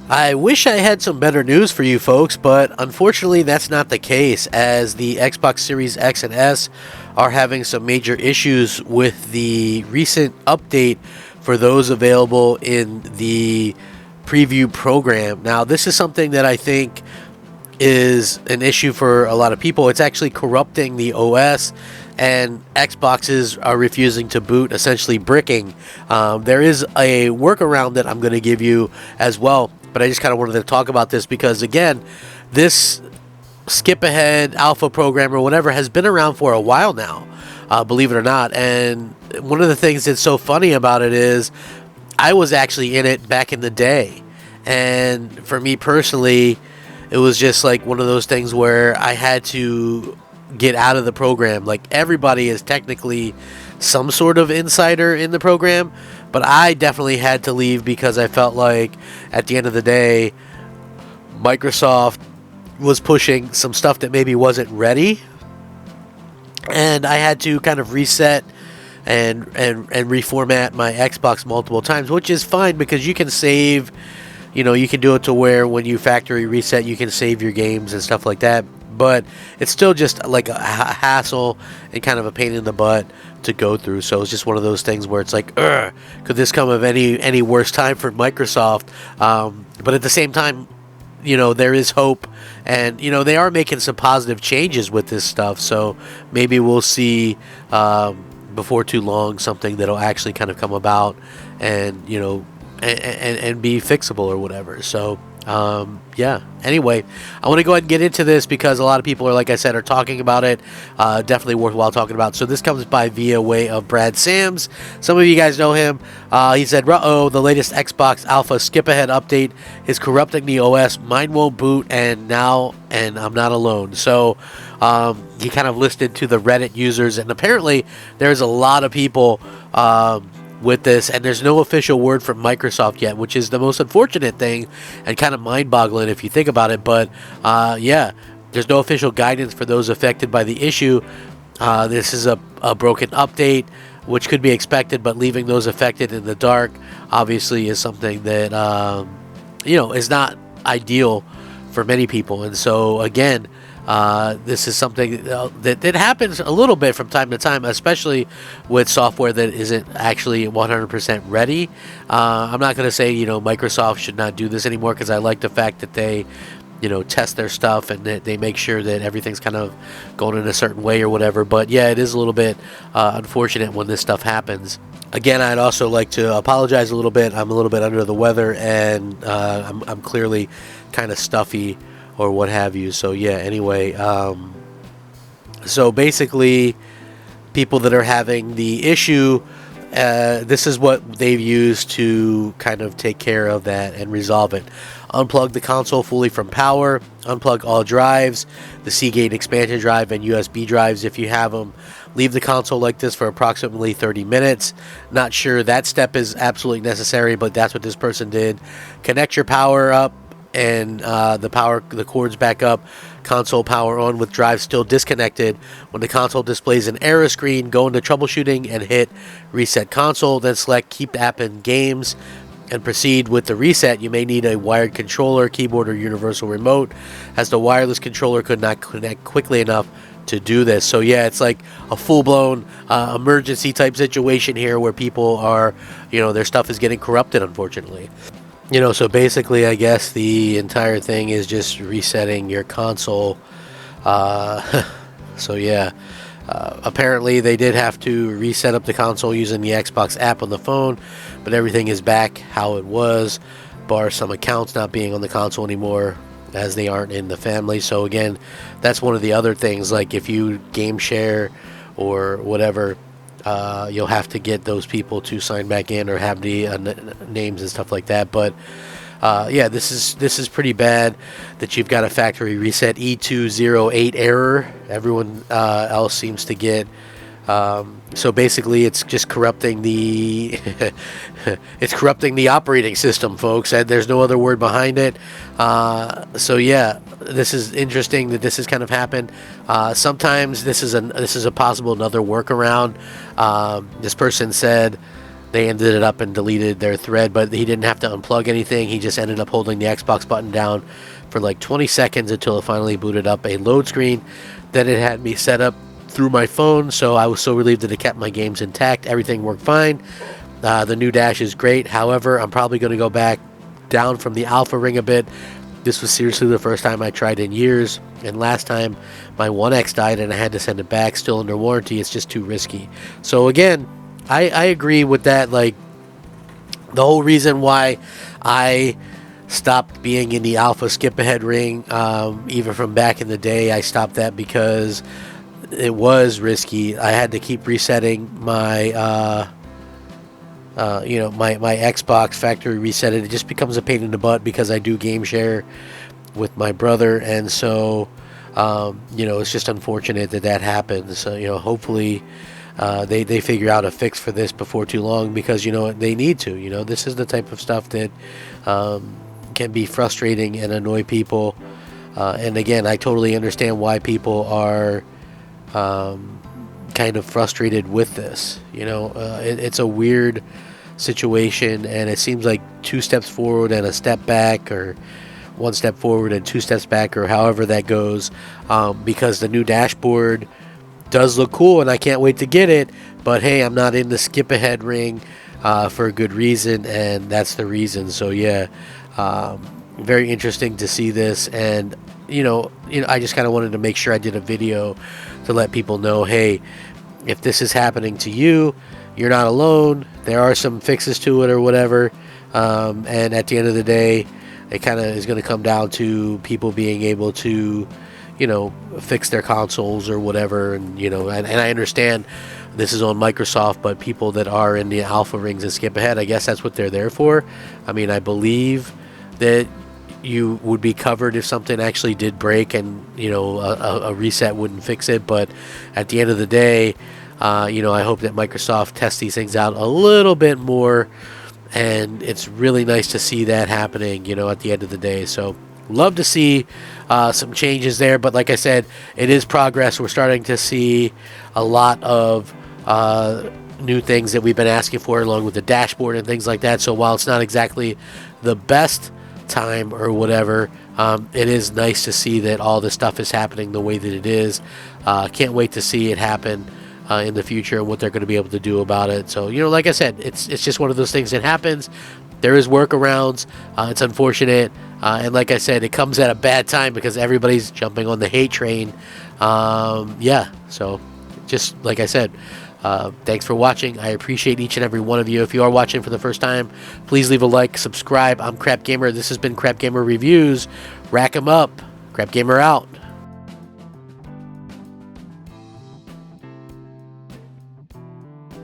I wish I had some better news for you folks, but unfortunately that's not the case, as the Xbox Series X and S are having some major issues with the recent update for those available in the preview program. Now, this is something that I think is an issue for a lot of people. It's actually corrupting the OS, and Xboxes are refusing to boot, essentially bricking. There is a workaround that I'm going to give you as well, but I just kind of wanted to talk about this because, again, this skip ahead alpha program or whatever has been around for a while now, believe it or not. And one of the things that's so funny about it is I was actually in it back in the day, and for me personally, it was just like one of those things where I had to get out of the program. Like, everybody is technically some sort of insider in the program, but I definitely had to leave because I felt like at the end of the day, Microsoft was pushing some stuff that maybe wasn't ready, and I had to kind of reset and reformat my Xbox multiple times, which is fine because you can save. You can do it to where when you factory reset, you can save your games and stuff like that. But it's still just like a hassle and kind of a pain in the butt to go through. So it's just one of those things where it's like, could this come of any worse time for Microsoft? But at the same time, there is hope. And, they are making some positive changes with this stuff. So maybe we'll see before too long something that'll actually kind of come about and, and be fixable or whatever. So yeah, anyway, I want to go ahead and get into this because a lot of people are, like I said, are talking about it. Definitely worthwhile talking about. So this comes by via way of Brad Sams. Some of you guys know him. He said, the latest Xbox Alpha skip ahead update is corrupting the OS. Mine won't boot, and I'm not alone. So he kind of listed to the Reddit users, and apparently there's a lot of people with this, and there's no official word from Microsoft yet, which is the most unfortunate thing and kind of mind-boggling if you think about it. But yeah, there's no official guidance for those affected by the issue. This is a broken update, which could be expected, but leaving those affected in the dark obviously is something that is not ideal for many people. And so again, this is something that happens a little bit from time to time, especially with software that isn't actually 100% ready. I'm not going to say, Microsoft should not do this anymore, because I like the fact that they, test their stuff and that they make sure that everything's kind of going in a certain way or whatever. But yeah, it is a little bit unfortunate when this stuff happens. Again, I'd also like to apologize a little bit. I'm a little bit under the weather, and I'm clearly kind of stuffy or what have you. So yeah, anyway, so basically, people that are having the issue, this is what they've used to kind of take care of that and resolve it. Unplug the console fully from power, unplug all drives, the Seagate expansion drive and USB drives if you have them. Leave the console like this for approximately 30 minutes. Not sure that step is absolutely necessary, but that's what this person did. Connect your power up and the cords back up. Console power on with drive still disconnected. When the console displays an error screen, go into troubleshooting and hit reset console. Then select keep app and games and proceed with the reset. You may need a wired controller, keyboard, or universal remote, as the wireless controller could not connect quickly enough to do this. So yeah, it's like a full-blown emergency type situation here where people are, their stuff is getting corrupted, unfortunately. So basically, I guess the entire thing is just resetting your console. So yeah, apparently they did have to reset up the console using the Xbox app on the phone, but everything is back how it was, bar some accounts not being on the console anymore, as they aren't in the family. So again, that's one of the other things, like if you game share or whatever, you'll have to get those people to sign back in or have the names and stuff like that. But yeah, this is pretty bad that you've got a factory reset E208 error. Everyone else seems to get. So basically, it's just corrupting the it's corrupting the operating system, folks, and there's no other word behind it. So yeah, this is interesting that this has kind of happened. Sometimes this is a possible another workaround. This person said they ended it up and deleted their thread, but he didn't have to unplug anything. He just ended up holding the Xbox button down for like 20 seconds until it finally booted up a load screen. Then it had me set up through my phone, so I was so relieved that it kept my games intact. Everything worked fine. The new dash is great. However, I'm probably going to go back down from the alpha ring a bit. This was seriously the first time I tried in years, and last time my 1X died and I had to send it back still under warranty. It's just too risky. So again, I agree with that. Like, the whole reason why I stopped being in the alpha skip ahead ring, even from back in the day, I stopped that because it was risky. I had to keep resetting my my Xbox factory reset. It just becomes a pain in the butt because I do game share with my brother, and so it's just unfortunate that happens. So hopefully they figure out a fix for this before too long, because they need to. This is the type of stuff that can be frustrating and annoy people. And again, I totally understand why people are kind of frustrated with this. It's a weird situation, and it seems like 2 steps forward and a step back, or 1 step forward and 2 steps back, or however that goes, because the new dashboard does look cool and I can't wait to get it, but hey, I'm not in the skip ahead ring for a good reason, and that's the reason. So yeah, very interesting to see this, and I just kind of wanted to make sure I did a video to let people know, hey, if this is happening to you, you're not alone. There are some fixes to it or whatever, and at the end of the day, it kind of is going to come down to people being able to fix their consoles or whatever. And and I understand this is on Microsoft, but people that are in the alpha rings and skip ahead, I guess that's what they're there for. I mean, I believe that you would be covered if something actually did break, and a reset wouldn't fix it. But at the end of the day, I hope that Microsoft tests these things out a little bit more, and it's really nice to see that happening at the end of the day. So love to see some changes there, but like I said, it is progress. We're starting to see a lot of new things that we've been asking for, along with the dashboard and things like that. So while it's not exactly the best time or whatever, it is nice to see that all this stuff is happening the way that it is. Can't wait to see it happen in the future and what they're going to be able to do about it. So like I said, it's just one of those things that happens. There is workarounds. It's unfortunate. And like I said, it comes at a bad time because everybody's jumping on the hate train. So just like I said, thanks for watching. I appreciate each and every one of you. If you are watching for the first time, please leave a like, subscribe. I'm Crap Gamer. This has been Crap Gamer Reviews. Rack 'em up. Crap Gamer out.